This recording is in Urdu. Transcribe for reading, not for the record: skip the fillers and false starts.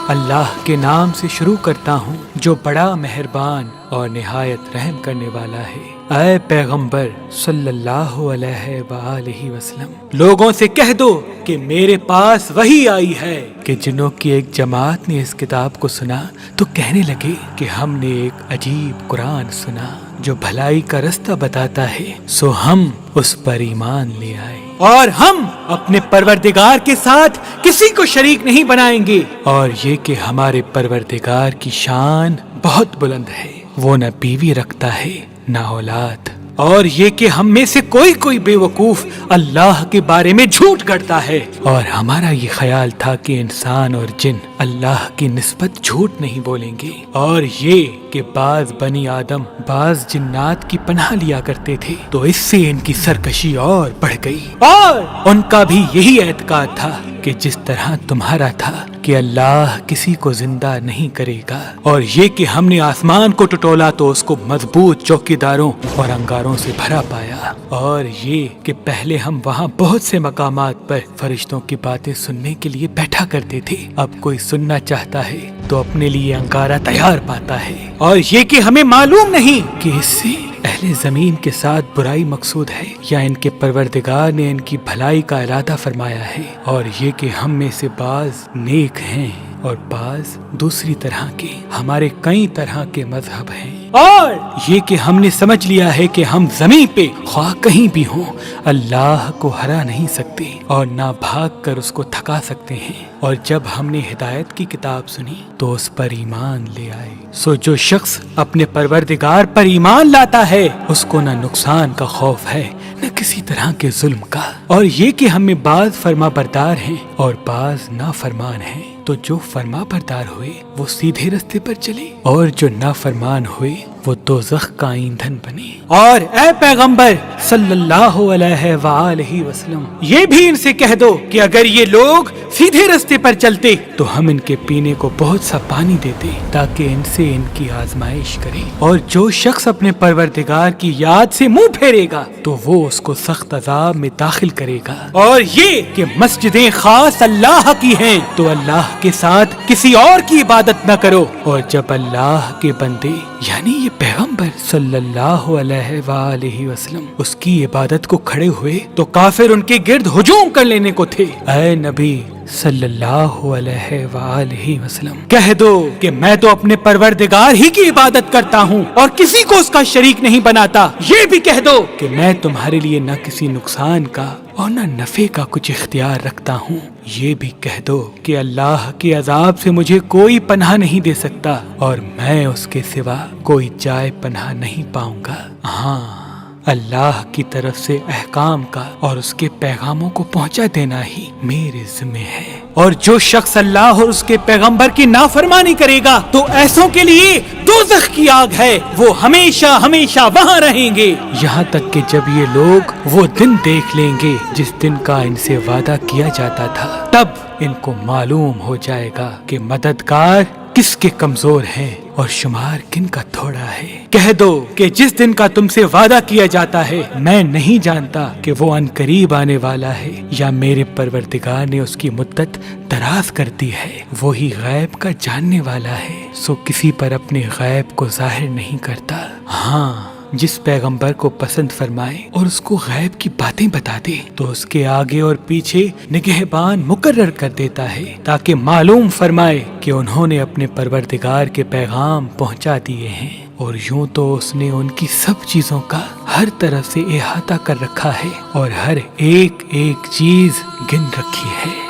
اللہ کے نام سے شروع کرتا ہوں جو بڑا مہربان اور نہایت رحم کرنے والا ہے۔ اے پیغمبر صلی اللہ علیہ وآلہ وسلم، لوگوں سے کہہ دو کہ میرے پاس وحی آئی ہے کہ جنوں کی ایک جماعت نے اس کتاب کو سنا تو کہنے لگے کہ ہم نے ایک عجیب قرآن سنا جو بھلائی کا رستہ بتاتا ہے، سو ہم اس پر ایمان لے آئے اور ہم اپنے پروردگار کے ساتھ کسی کو شریک نہیں بنائیں گے، اور یہ کہ ہمارے پروردگار کی شان بہت بلند ہے، وہ نہ بیوی رکھتا ہے نہ اولاد، اور یہ کہ ہم میں سے کوئی بے وقوف اللہ کے بارے میں جھوٹ گڑتا ہے، اور ہمارا یہ خیال تھا کہ انسان اور جن اللہ کی نسبت جھوٹ نہیں بولیں گے، اور یہ کہ بعض بنی آدم بعض جنات کی پناہ لیا کرتے تھے تو اس سے ان کی سرکشی اور بڑھ گئی، اور ان کا بھی یہی اعتقاد تھا کہ جس طرح تمہارا تھا کہ اللہ کسی کو زندہ نہیں کرے گا، اور یہ کہ ہم نے آسمان کو ٹٹولا تو اس کو مضبوط چوکیداروں اور انگاروں سے بھرا پایا، اور یہ کہ پہلے ہم وہاں بہت سے مقامات پر فرشتوں کی باتیں سننے کے لیے بیٹھا کرتے تھے، اب کوئی سننا چاہتا ہے تو اپنے لیے انگارہ تیار پاتا ہے، اور یہ کہ ہمیں معلوم نہیں کہ اس سے اہل زمین کے ساتھ برائی مقصود ہے یا ان کے پروردگار نے ان کی بھلائی کا ارادہ فرمایا ہے، اور یہ کہ ہم میں سے بعض نیک ہیں اور بعض دوسری طرح کے، ہمارے کئی طرح کے مذہب ہیں، اور یہ کہ ہم نے سمجھ لیا ہے کہ ہم زمین پہ خواہ کہیں بھی ہوں اللہ کو ہرا نہیں سکتے اور نہ بھاگ کر اس کو تھکا سکتے ہیں، اور جب ہم نے ہدایت کی کتاب سنی تو اس پر ایمان لے آئے، سو جو شخص اپنے پروردگار پر ایمان لاتا ہے اس کو نہ نقصان کا خوف ہے نہ کسی طرح کے ظلم کا، اور یہ کہ ہم میں بعض فرما بردار ہیں اور بعض نافرمان ہیں، تو جو فرما بردار ہوئے وہ سیدھے رستے پر چلے اور جو نافرمان ہوئے وہ دوزخ کا ایندھن بنے، اور اے پیغمبر صلی اللہ علیہ وآلہ وسلم یہ بھی ان سے کہہ دو کہ اگر یہ لوگ سیدھے رستے پر چلتے تو ہم ان کے پینے کو بہت سا پانی دیتے تاکہ ان سے ان کی آزمائش کرے، اور جو شخص اپنے پروردگار کی یاد سے منہ پھیرے گا تو وہ اس کو سخت عذاب میں داخل کرے گا، اور یہ کہ مسجدیں خاص اللہ کی ہیں تو اللہ کے ساتھ کسی اور کی عبادت نہ کرو، اور جب اللہ کے بندے یعنی یہ پیغمبر صلی اللہ علیہ وآلہ وسلم اس کی عبادت کو کھڑے ہوئے تو کافر ان کے گرد ہجوم کر لینے کو تھے، اے نبی صلی اللہ علیہ وآلہ وسلم کہہ دو کہ میں تو اپنے پروردگار ہی کی عبادت کرتا ہوں اور کسی کو اس کا شریک نہیں بناتا، یہ بھی کہہ دو کہ میں تمہارے لیے نہ کسی نقصان کا اور نہ نفع کا کچھ اختیار رکھتا ہوں، یہ بھی کہہ دو کہ اللہ کے عذاب سے مجھے کوئی پناہ نہیں دے سکتا اور میں اس کے سوا کوئی جائے پناہ نہیں پاؤں گا، ہاں اللہ کی طرف سے احکام کا اور اس کے پیغاموں کو پہنچا دینا ہی میرے ذمہ ہے، اور جو شخص اللہ اور اس کے پیغمبر کی نافرمانی کرے گا تو ایسوں کے لیے دوزخ کی آگ ہے، وہ ہمیشہ ہمیشہ وہاں رہیں گے، یہاں تک کہ جب یہ لوگ وہ دن دیکھ لیں گے جس دن کا ان سے وعدہ کیا جاتا تھا، تب ان کو معلوم ہو جائے گا کہ مددگار کس کے کمزور ہیں اور شمار کن کا تھوڑا ہے، کہہ دو کہ جس دن کا تم سے وعدہ کیا جاتا ہے میں نہیں جانتا کہ وہ ان قریب آنے والا ہے یا میرے پروردگار نے اس کی مدت دراز کر دی ہے، وہی غیب کا جاننے والا ہے، سو کسی پر اپنے غیب کو ظاہر نہیں کرتا، ہاں جس پیغمبر کو پسند فرمائے اور اس کو غیب کی باتیں بتا دے تو اس کے آگے اور پیچھے نگہبان مقرر کر دیتا ہے تاکہ معلوم فرمائے کہ انہوں نے اپنے پروردگار کے پیغام پہنچا دیے ہیں، اور یوں تو اس نے ان کی سب چیزوں کا ہر طرف سے احاطہ کر رکھا ہے اور ہر ایک چیز گن رکھی ہے۔